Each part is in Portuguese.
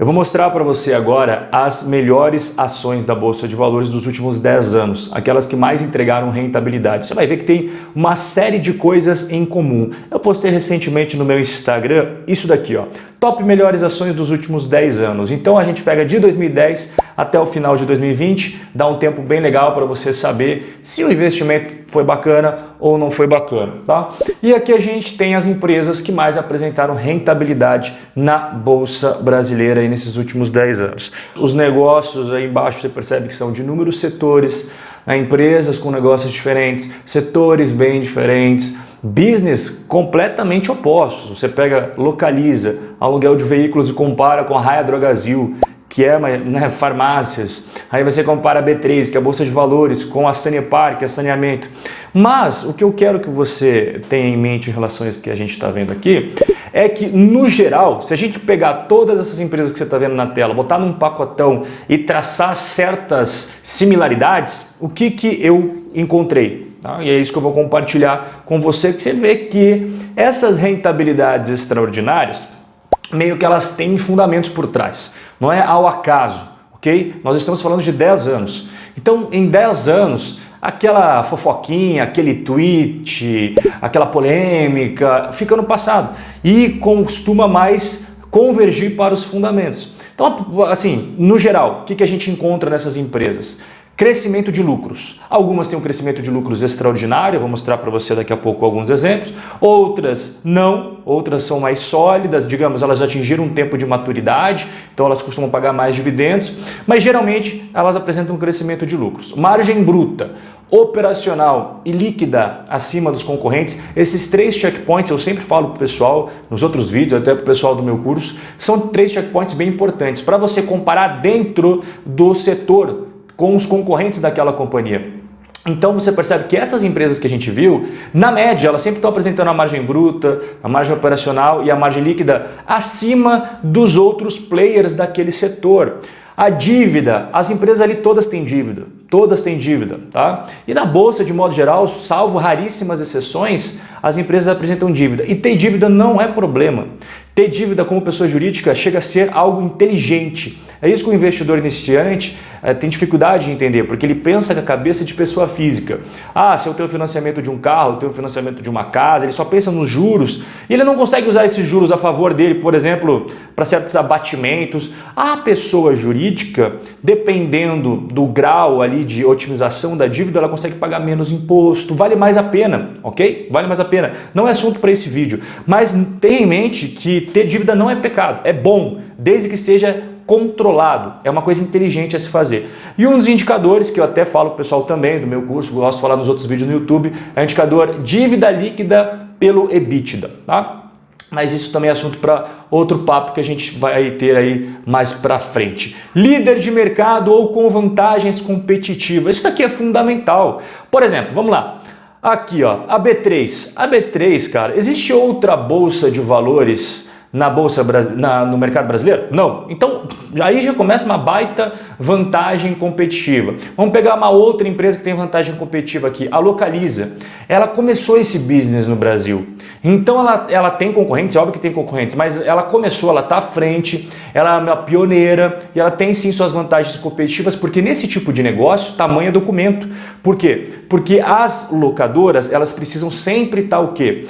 Eu vou mostrar para você agora as melhores ações da Bolsa de Valores dos últimos 10 anos, aquelas que mais entregaram rentabilidade. Você vai ver que tem uma série de coisas em comum. Eu postei recentemente no meu Instagram isso daqui, ó, top melhores ações dos últimos 10 anos. Então a gente pega de 2010 até o final de 2020, dá um tempo bem legal para você saber se o investimento foi bacana ou não foi bacana, tá? E aqui a gente tem as empresas que mais apresentaram rentabilidade na Bolsa Brasileira aí nesses últimos 10 anos. Os negócios aí embaixo você percebe que são de inúmeros setores, né? Empresas com negócios diferentes, setores bem diferentes, business completamente opostos. Você pega Localiza, aluguel de veículos e compara com a Raia Drogasil, que é, né, farmácias. Aí você compara a B3, que é a Bolsa de Valores, com a Sanepar, que é saneamento. Mas o que eu quero que você tenha em mente em relação a isso que a gente está vendo aqui, é que, no geral, se a gente pegar todas essas empresas que você está vendo na tela, botar num pacotão e traçar certas similaridades, o que eu encontrei? Tá? E é isso que eu vou compartilhar com você, que você vê que essas rentabilidades extraordinárias, meio que elas têm fundamentos por trás. Não é ao acaso, ok? Nós estamos falando de 10 anos. Então, em 10 anos, aquela fofoquinha, aquele tweet, aquela polêmica, fica no passado e costuma mais convergir para os fundamentos. Então, assim, no geral, o que a gente encontra nessas empresas? Crescimento de lucros. Algumas têm um crescimento de lucros extraordinário, eu vou mostrar para você daqui a pouco alguns exemplos. Outras não, outras são mais sólidas, digamos, elas atingiram um tempo de maturidade, então elas costumam pagar mais dividendos, mas geralmente elas apresentam um crescimento de lucros. Margem bruta, operacional e líquida acima dos concorrentes, esses 3 checkpoints eu sempre falo para o pessoal, nos outros vídeos, até para o pessoal do meu curso, são 3 checkpoints bem importantes para você comparar dentro do setor com os concorrentes daquela companhia. Então você percebe que essas empresas que a gente viu, na média, elas sempre estão apresentando a margem bruta, a margem operacional e a margem líquida acima dos outros players daquele setor. A dívida, as empresas ali todas têm dívida, tá? E na bolsa, de modo geral, salvo raríssimas exceções, as empresas apresentam dívida. E ter dívida não é problema. Ter dívida como pessoa jurídica chega a ser algo inteligente. É isso que o investidor iniciante tem dificuldade de entender, porque ele pensa com a cabeça de pessoa física. Ah, se eu tenho financiamento de um carro, eu tenho financiamento de uma casa, ele só pensa nos juros e ele não consegue usar esses juros a favor dele, por exemplo, para certos abatimentos. A pessoa jurídica, dependendo do grau ali de otimização da dívida, ela consegue pagar menos imposto, vale mais a pena, ok? Vale mais a pena. Não é assunto para esse vídeo, mas tenha em mente que ter dívida não é pecado, é bom, desde que seja controlado, é uma coisa inteligente a se fazer. E um dos indicadores que eu até falo para o pessoal também do meu curso, gosto de falar nos outros vídeos no YouTube, é o indicador dívida líquida pelo EBITDA, tá? Mas isso também é assunto para outro papo que a gente vai ter aí mais para frente. Líder de mercado ou com vantagens competitivas, isso daqui é fundamental. Por exemplo, vamos lá. Aqui, ó, a B3. A B3, cara, existe outra bolsa de valores na bolsa no mercado brasileiro? Não. Então, aí já começa uma baita vantagem competitiva. Vamos pegar uma outra empresa que tem vantagem competitiva aqui, a Localiza. Ela começou esse business no Brasil. Então ela tem concorrentes, é óbvio que tem concorrentes, mas ela começou, ela está à frente, ela é uma pioneira e ela tem sim suas vantagens competitivas, porque nesse tipo de negócio, tamanho é documento. Por quê? Porque as locadoras, elas precisam sempre estar o quê?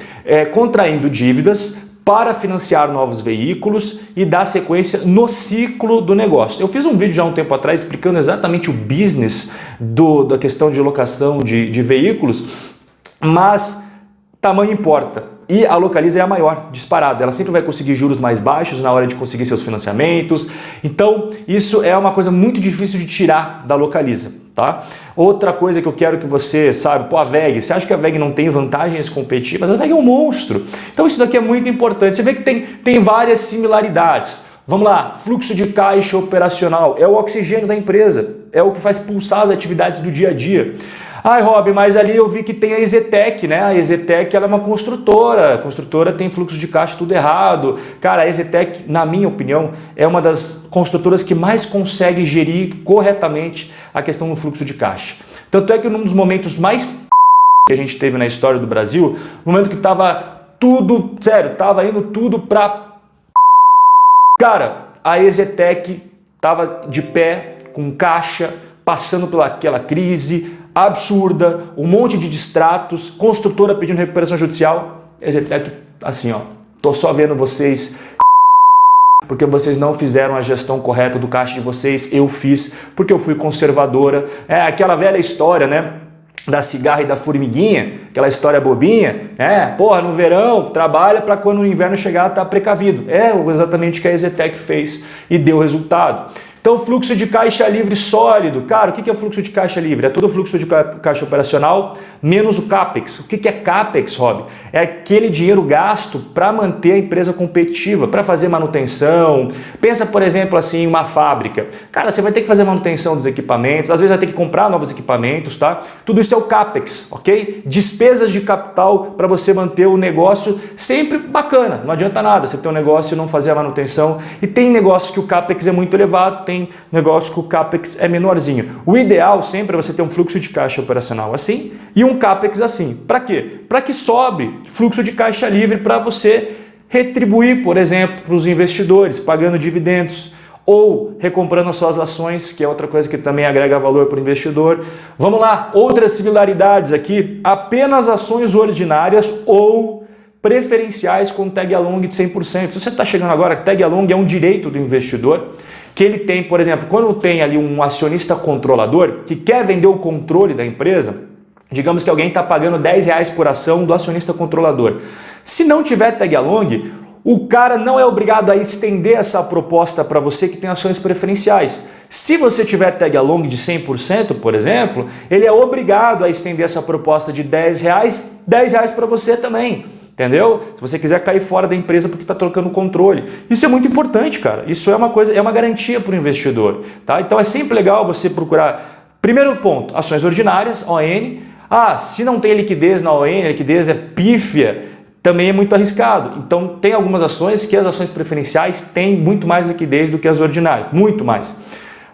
Contraindo dívidas para financiar novos veículos e dar sequência no ciclo do negócio. Eu fiz um vídeo já há um tempo atrás explicando exatamente o business da questão de locação de veículos, mas tamanho importa. E a Localiza é a maior, disparada. Ela sempre vai conseguir juros mais baixos na hora de conseguir seus financiamentos. Então, isso é uma coisa muito difícil de tirar da Localiza, tá? Outra coisa que eu quero que você saiba, pô, a VEG, você acha que a VEG não tem vantagens competitivas? A VEG é um monstro. Então, isso daqui é muito importante. Você vê que tem várias similaridades. Vamos lá, fluxo de caixa operacional é o oxigênio da empresa, é o que faz pulsar as atividades do dia a dia. Ai, Rob, mas ali eu vi que tem a EZTEC, né? A EZTEC ela é uma construtora. A construtora tem fluxo de caixa tudo errado. Cara, a EZTEC, na minha opinião, é uma das construtoras que mais consegue gerir corretamente a questão do fluxo de caixa. Tanto é que num dos momentos mais que a gente teve na história do Brasil, no momento que tava tudo, sério, tava indo tudo pra... Cara, a EZTEC estava de pé, com caixa, passando pelaquela crise absurda, um monte de distratos, construtora pedindo recuperação judicial. EZTEC, assim, ó, tô só vendo vocês porque vocês não fizeram a gestão correta do caixa de vocês, eu fiz porque eu fui conservadora. É aquela velha história, né? Da cigarra e da formiguinha, aquela história bobinha, porra, no verão trabalha para quando o inverno chegar tá precavido. É exatamente o que a EZTEC fez e deu resultado. Então, fluxo de caixa livre sólido. Cara, o que é o fluxo de caixa livre? É todo o fluxo de caixa operacional menos o CAPEX. O que é CAPEX, Rob? É aquele dinheiro gasto para manter a empresa competitiva, para fazer manutenção. Pensa, por exemplo, assim, em uma fábrica. Cara, você vai ter que fazer manutenção dos equipamentos, às vezes vai ter que comprar novos equipamentos, tá? Tudo isso é o CAPEX, ok? Despesas de capital para você manter o negócio sempre bacana. Não adianta nada você ter um negócio e não fazer a manutenção. E tem negócio que o CAPEX é muito elevado, tem negócio que o CAPEX é menorzinho. O ideal sempre é você ter um fluxo de caixa operacional assim e um CAPEX assim. Para quê? Para que sobe fluxo de caixa livre para você retribuir, por exemplo, para os investidores, pagando dividendos ou recomprando as suas ações, que é outra coisa que também agrega valor para o investidor. Vamos lá, outras similaridades aqui, apenas ações ordinárias ou preferenciais com tag along de 100%. Se você está chegando agora, tag along é um direito do investidor, que ele tem, por exemplo, quando tem ali um acionista controlador que quer vender o controle da empresa, digamos que alguém está pagando R$10 por ação do acionista controlador. Se não tiver tag along, o cara não é obrigado a estender essa proposta para você que tem ações preferenciais. Se você tiver tag along de 100%, por exemplo, ele é obrigado a estender essa proposta de R$10, R$10 para você também. Entendeu? Se você quiser cair fora da empresa porque está trocando o controle. Isso é muito importante, cara. Isso é uma coisa, é uma garantia para o investidor. Tá? Então é sempre legal você procurar, primeiro ponto, ações ordinárias, ON. Se não tem liquidez na ON, a liquidez é pífia, também é muito arriscado. Então tem algumas ações que as ações preferenciais têm muito mais liquidez do que as ordinárias, muito mais.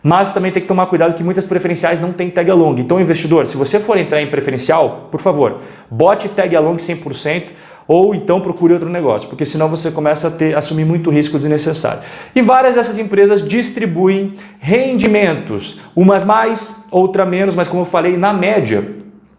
Mas também tem que tomar cuidado que muitas preferenciais não têm tag along. Então, investidor, se você for entrar em preferencial, por favor, bote tag along 100%, ou então procure outro negócio, porque senão você começa a assumir muito risco desnecessário. E várias dessas empresas distribuem rendimentos, umas mais, outra menos, mas como eu falei, na média,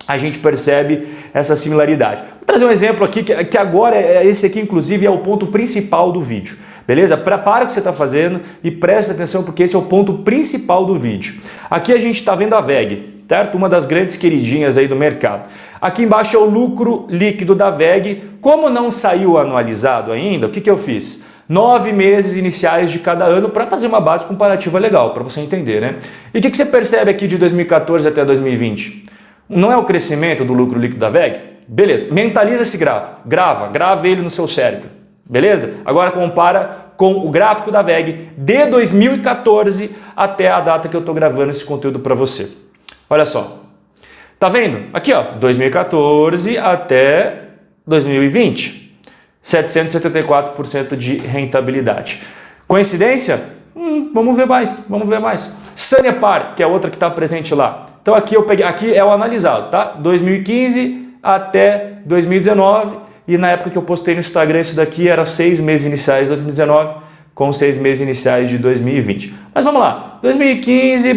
a gente percebe essa similaridade. Vou trazer um exemplo aqui, que agora, esse aqui inclusive é o ponto principal do vídeo, beleza? Prepara o que você está fazendo e presta atenção, porque esse é o ponto principal do vídeo. Aqui a gente está vendo a VEG, certo? Uma das grandes queridinhas aí do mercado. Aqui embaixo é o lucro líquido da VEG. Como não saiu anualizado ainda, o que eu fiz? 9 meses iniciais de cada ano para fazer uma base comparativa legal, para você entender, né? E o que você percebe aqui de 2014 até 2020? Não é o crescimento do lucro líquido da VEG? Beleza, mentaliza esse gráfico, grava ele no seu cérebro, beleza? Agora compara com o gráfico da VEG de 2014 até a data que eu estou gravando esse conteúdo para você. Olha só, tá vendo? Aqui ó, 2014 até 2020, 774% de rentabilidade. Coincidência? Vamos ver mais. Sanepar, que é outra que está presente lá. Então aqui eu peguei, aqui é o analisado, tá? 2015 até 2019 e na época que eu postei no Instagram isso daqui era 6 meses iniciais de 2019 com 6 meses iniciais de 2020. Mas vamos lá, 2015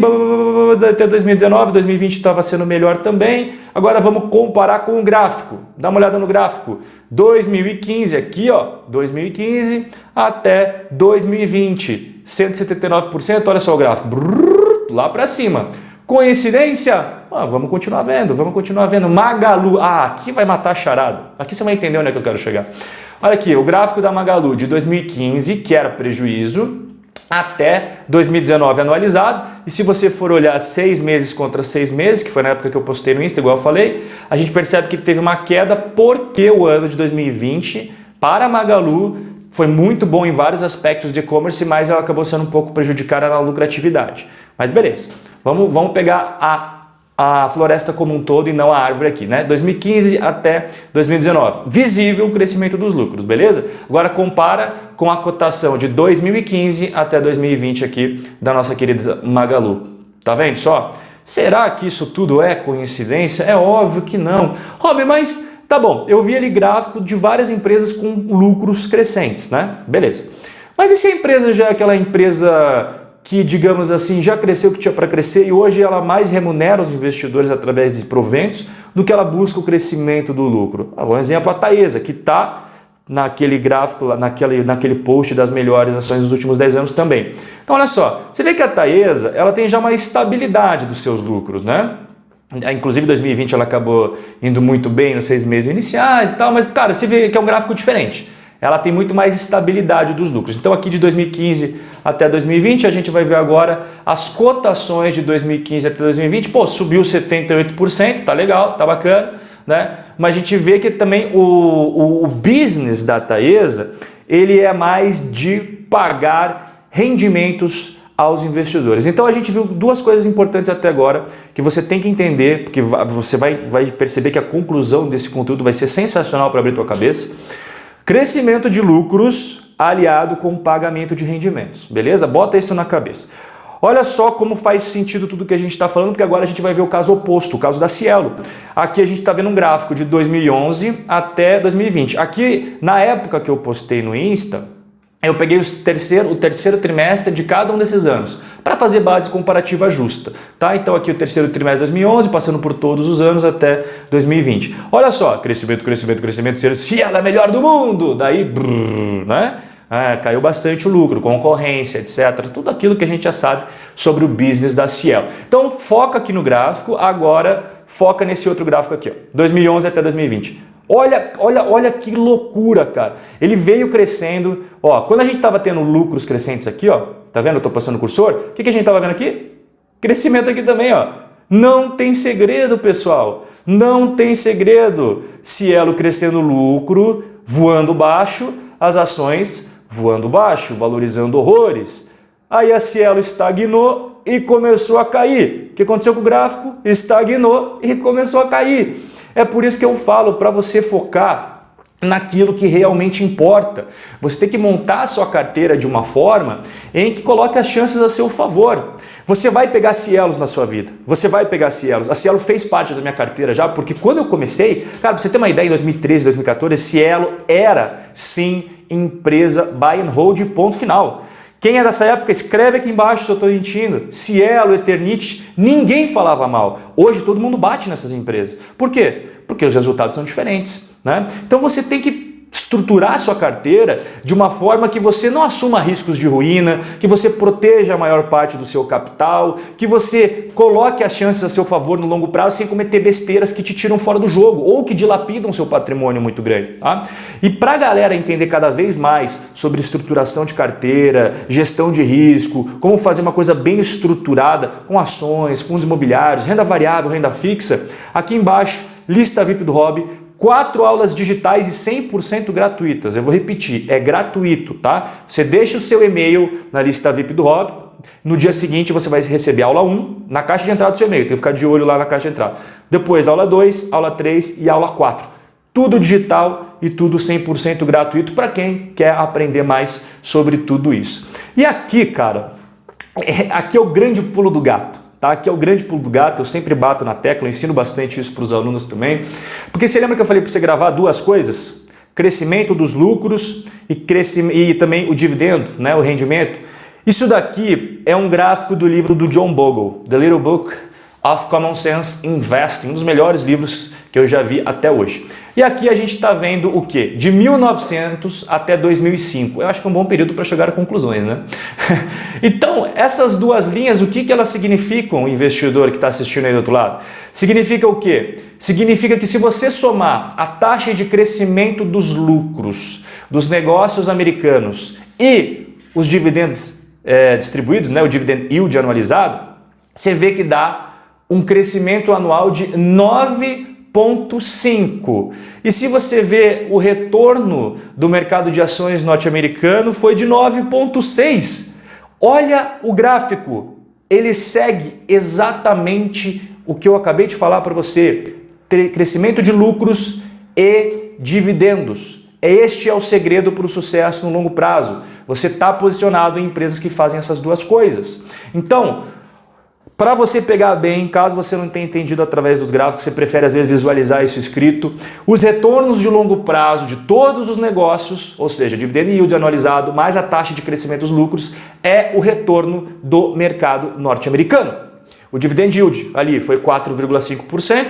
até 2019, 2020 estava sendo melhor também. Agora vamos comparar com o gráfico. Dá uma olhada no gráfico. 2015 aqui, ó, 2015 até 2020, 179%. Olha só o gráfico, lá para cima. Coincidência? Vamos continuar vendo. Magalu, aqui vai matar a charada. Aqui você vai entender onde é que eu quero chegar. Olha aqui, o gráfico da Magalu de 2015, que era prejuízo, até 2019 anualizado. E se você for olhar 6 meses contra 6 meses, que foi na época que eu postei no Insta, igual eu falei, a gente percebe que teve uma queda porque o ano de 2020 para a Magalu foi muito bom em vários aspectos de e-commerce, mas ela acabou sendo um pouco prejudicada na lucratividade. Mas beleza, vamos pegar a floresta como um todo e não a árvore aqui, né? 2015 até 2019. Visível o crescimento dos lucros, beleza? Agora compara com a cotação de 2015 até 2020 aqui da nossa querida Magalu. Tá vendo só? Será que isso tudo é coincidência? É óbvio que não. Rob, mas tá bom, eu vi ali gráfico de várias empresas com lucros crescentes, né? Beleza. Mas e se a empresa já é aquela empresa que, digamos assim, já cresceu o que tinha para crescer e hoje ela mais remunera os investidores através de proventos do que ela busca o crescimento do lucro? Um exemplo, a Taesa, que está naquele gráfico, naquele post das melhores ações dos últimos 10 anos também. Então, olha só, você vê que a Taesa, ela tem já uma estabilidade dos seus lucros, né? Inclusive, em 2020 ela acabou indo muito bem nos 6 meses iniciais e tal, mas, cara, você vê que é um gráfico diferente. Ela tem muito mais estabilidade dos lucros. Então, aqui de 2015 até 2020, a gente vai ver agora as cotações de 2015 até 2020. Pô, subiu 78%, tá legal, tá bacana, né? Mas a gente vê que também o business da Taesa, ele é mais de pagar rendimentos aos investidores. Então a gente viu duas coisas importantes até agora que você tem que entender, porque você vai perceber que a conclusão desse conteúdo vai ser sensacional para abrir tua cabeça. Crescimento de lucros aliado com pagamento de rendimentos, beleza? Bota isso na cabeça. Olha só como faz sentido tudo que a gente está falando, porque agora a gente vai ver o caso oposto, o caso da Cielo. Aqui a gente está vendo um gráfico de 2011 até 2020. Aqui, na época que eu postei no Insta, eu peguei o terceiro trimestre de cada um desses anos, para fazer base comparativa justa, tá? Então aqui o terceiro trimestre de 2011, passando por todos os anos até 2020. Olha só, crescimento, Cielo é a melhor do mundo! Daí, brrr, né? Caiu bastante o lucro, concorrência, etc. Tudo aquilo que a gente já sabe sobre o business da Cielo. Então foca aqui no gráfico, agora foca nesse outro gráfico aqui, ó, 2011 até 2020. Olha que loucura, cara. Ele veio crescendo. Ó, quando a gente estava tendo lucros crescentes aqui, ó, tá vendo? Eu estou passando o cursor. O que a gente estava vendo aqui? Crescimento aqui também, ó. Não tem segredo, pessoal. Não tem segredo. Cielo crescendo lucro, voando baixo, as ações voando baixo, valorizando horrores. Aí a Cielo estagnou e começou a cair. O que aconteceu com o gráfico? Estagnou e começou a cair. É por isso que eu falo para você focar naquilo que realmente importa. Você tem que montar a sua carteira de uma forma em que coloque as chances a seu favor. Você vai pegar Cielos na sua vida. Você vai pegar Cielos. A Cielo fez parte da minha carteira já, porque quando eu comecei, cara, pra você ter uma ideia, em 2013, 2014, Cielo era sim empresa buy and hold, ponto final. Quem é dessa época, escreve aqui embaixo se eu estou mentindo. Cielo, Eternit, ninguém falava mal. Hoje todo mundo bate nessas empresas. Por quê? Porque os resultados são diferentes, né? Então você tem que estruturar a sua carteira de uma forma que você não assuma riscos de ruína, que você proteja a maior parte do seu capital, que você coloque as chances a seu favor no longo prazo sem cometer besteiras que te tiram fora do jogo ou que dilapidam seu patrimônio muito grande, tá? E para a galera entender cada vez mais sobre estruturação de carteira, gestão de risco, como fazer uma coisa bem estruturada com ações, fundos imobiliários, renda variável, renda fixa, aqui embaixo, lista VIP do Hobby, 4 aulas digitais e 100% gratuitas. Eu vou repetir, é gratuito, tá? Você deixa o seu e-mail na lista VIP do Hobby, no dia seguinte você vai receber a aula 1 na caixa de entrada do seu e-mail, tem que ficar de olho lá na caixa de entrada. Depois aula 2, aula 3 e aula 4. Tudo digital e tudo 100% gratuito para quem quer aprender mais sobre tudo isso. E aqui, cara, aqui é o grande pulo do gato. Tá? Aqui é o grande pulo do gato, eu sempre bato na tecla, eu ensino bastante isso para os alunos também. Porque você lembra que eu falei para você gravar duas coisas? Crescimento dos lucros e também o dividendo, né? O rendimento. Isso daqui é um gráfico do livro do John Bogle, The Little Book of Common Sense Investing, um dos melhores livros que eu já vi até hoje. E aqui a gente está vendo o quê? De 1900 até 2005. Eu acho que é um bom período para chegar a conclusões, né? Então, essas duas linhas, o que elas significam, o investidor que está assistindo aí do outro lado? Significa o quê? Significa que se você somar a taxa de crescimento dos lucros dos negócios americanos e os dividendos distribuídos, né, o dividend yield anualizado, você vê que dá um crescimento anual de 9,5. E se você vê o retorno do mercado de ações norte-americano foi de 9,6. Olha o gráfico, ele segue exatamente o que eu acabei de falar para você, crescimento de lucros e dividendos. Este é o segredo para o sucesso no longo prazo. Você está posicionado em empresas que fazem essas duas coisas. Então, Para você pegar bem, caso você não tenha entendido através dos gráficos, você prefere às vezes visualizar isso escrito, os retornos de longo prazo de todos os negócios, ou seja, dividend yield anualizado mais a taxa de crescimento dos lucros, é o retorno do mercado norte-americano. O dividend yield ali foi 4,5%,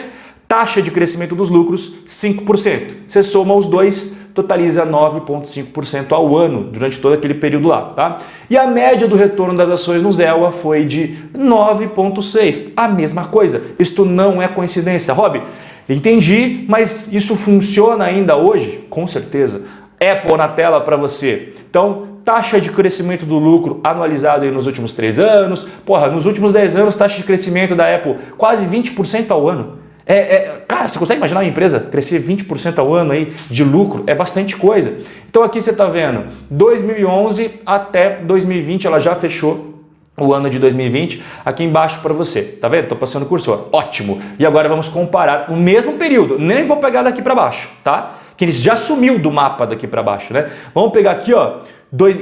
taxa de crescimento dos lucros 5%. Você soma os dois, totaliza 9,5% ao ano durante todo aquele período lá, tá? E a média do retorno das ações no ZEWA foi de 9,6%. A mesma coisa. Isto não é coincidência. Rob, entendi, mas isso funciona ainda hoje? Com certeza. Apple na tela para você. Então, taxa de crescimento do lucro anualizado aí nos últimos 3 anos. Porra, nos últimos 10 anos, taxa de crescimento da Apple quase 20% ao ano. Cara, você consegue imaginar uma empresa crescer 20% ao ano aí de lucro? É bastante coisa. Então aqui você está vendo, 2011 até 2020, ela já fechou o ano de 2020 aqui embaixo para você. Tá vendo? Estou passando o cursor. Ótimo. E agora vamos comparar o mesmo período. Nem vou pegar daqui para baixo, tá? Que ele já sumiu do mapa daqui para baixo, né? Vamos pegar aqui, ó,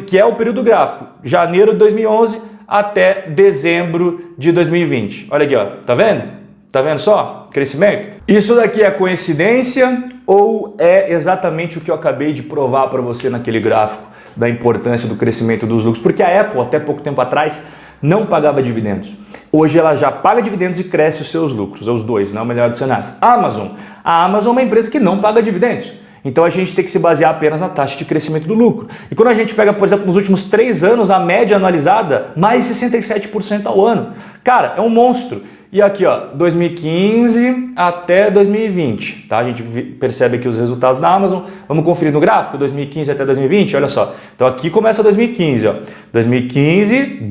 que é o período gráfico. Janeiro de 2011 até dezembro de 2020. Olha aqui, ó. Tá vendo? Tá vendo só? Crescimento? Isso daqui é coincidência ou é exatamente o que eu acabei de provar para você naquele gráfico da importância do crescimento dos lucros? Porque a Apple, até pouco tempo atrás, não pagava dividendos. Hoje ela já paga dividendos e cresce os seus lucros, os dois, não é o melhor dos cenários. A Amazon é uma empresa que não paga dividendos. Então a gente tem que se basear apenas na taxa de crescimento do lucro. E quando a gente pega, por exemplo, nos últimos 3 anos, a média anualizada, mais 67% ao ano. Cara, é um monstro. E aqui, ó, 2015 até 2020, tá? A gente percebe aqui os resultados da Amazon. Vamos conferir no gráfico, 2015 até 2020, olha só. Então aqui começa 2015, ó. 2015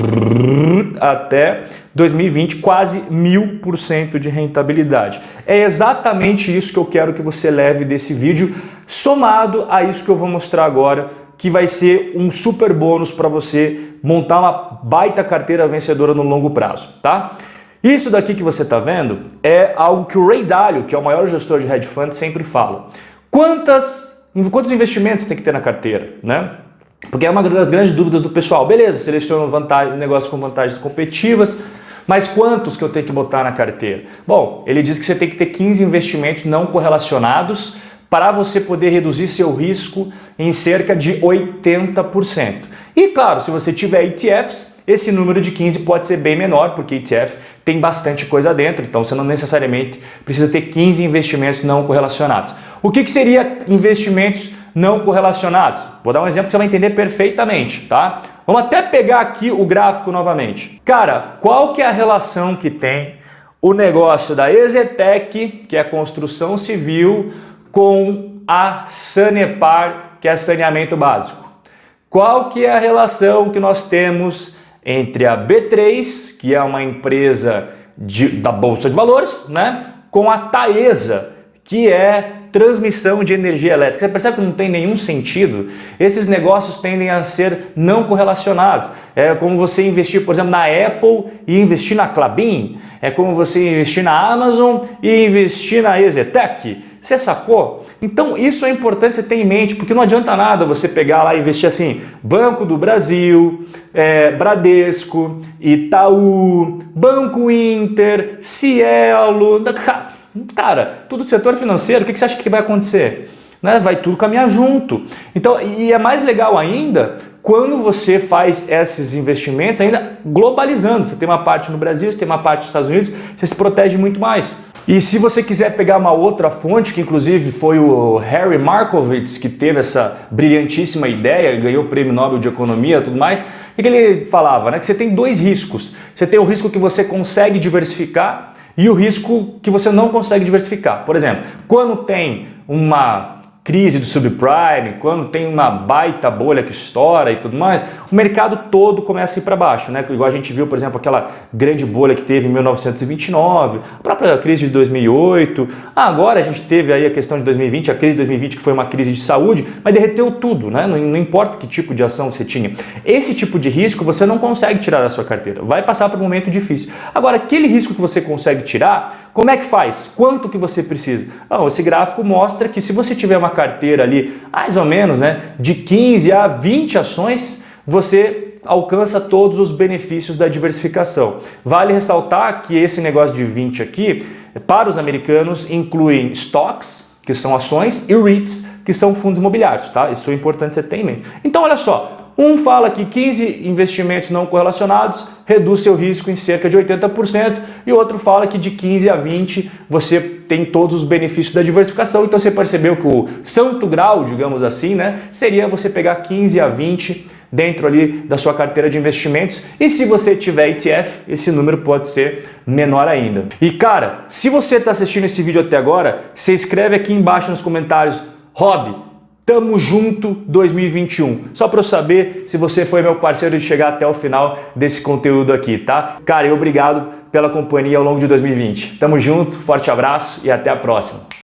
até 2020, quase 1000% de rentabilidade. É exatamente isso que eu quero que você leve desse vídeo, somado a isso que eu vou mostrar agora, que vai ser um super bônus para você montar uma baita carteira vencedora no longo prazo, tá? Isso daqui que você está vendo é algo que o Ray Dalio, que é o maior gestor de hedge fund, sempre fala. Quantos investimentos tem que ter na carteira, né? Porque é uma das grandes dúvidas do pessoal. Beleza, seleciono negócio com vantagens competitivas, mas quantos que eu tenho que botar na carteira? Bom, ele diz que você tem que ter 15 investimentos não correlacionados para você poder reduzir seu risco em cerca de 80%. E claro, se você tiver ETFs, esse número de 15 pode ser bem menor, porque ETF tem bastante coisa dentro, então você não necessariamente precisa ter 15 investimentos não correlacionados. O que seria investimentos não correlacionados? Vou dar um exemplo que você vai entender perfeitamente, tá? Vamos até pegar aqui o gráfico novamente. Cara, qual que é a relação que tem o negócio da EZTEC, que é a construção civil, com a Sanepar, que é saneamento básico? Qual que é a relação que nós temos entre a B3, que é uma empresa da Bolsa de Valores, né, com a Taesa, que é transmissão de energia elétrica? Você percebe que não tem nenhum sentido? Esses negócios tendem a ser não correlacionados. É como você investir, por exemplo, na Apple e investir na Klabin. É como você investir na Amazon e investir na EZTEC. Você sacou? Então isso é importante você ter em mente, porque não adianta nada você pegar lá e investir assim, Banco do Brasil, Bradesco, Itaú, Banco Inter, Cielo. Cara, tudo setor financeiro, o que você acha que vai acontecer? Né? Vai tudo caminhar junto. Então, e é mais legal ainda quando você faz esses investimentos ainda globalizando. Você tem uma parte no Brasil, você tem uma parte nos Estados Unidos, você se protege muito mais. E se você quiser pegar uma outra fonte, que inclusive foi o Harry Markowitz que teve essa brilhantíssima ideia, ganhou o Prêmio Nobel de Economia e tudo mais, o que ele falava? Né? Que você tem 2 riscos. Você tem o risco que você consegue diversificar e o risco que você não consegue diversificar. Por exemplo, quando tem uma crise do subprime, quando tem uma baita bolha que estoura e tudo mais, o mercado todo começa a ir para baixo, né? Igual a gente viu, por exemplo, aquela grande bolha que teve em 1929, a própria crise de 2008, agora a gente teve aí a questão de 2020, a crise de 2020 que foi uma crise de saúde, mas derreteu tudo, né? Não importa que tipo de ação você tinha. Esse tipo de risco você não consegue tirar da sua carteira, vai passar por um momento difícil. Agora, aquele risco que você consegue tirar, como é que faz? Quanto que você precisa? Esse gráfico mostra que se você tiver uma carteira ali, mais ou menos, né, de 15 a 20 ações, você alcança todos os benefícios da diversificação. Vale ressaltar que esse negócio de 20 aqui, para os americanos, incluem stocks, que são ações, e REITs, que são fundos imobiliários, tá? Isso é importante você ter em mente. Então, olha só, um fala que 15 investimentos não correlacionados reduz seu risco em cerca de 80% e o outro fala que de 15 a 20 você tem todos os benefícios da diversificação. Então você percebeu que o santo grau, digamos assim, né, seria você pegar 15 a 20 dentro ali da sua carteira de investimentos, e se você tiver ETF, esse número pode ser menor ainda. E cara, se você está assistindo esse vídeo até agora, você escreve aqui embaixo nos comentários: Rob, tamo junto 2021. Só para eu saber se você foi meu parceiro de chegar até o final desse conteúdo aqui, tá? Cara, e obrigado pela companhia ao longo de 2020. Tamo junto, forte abraço e até a próxima.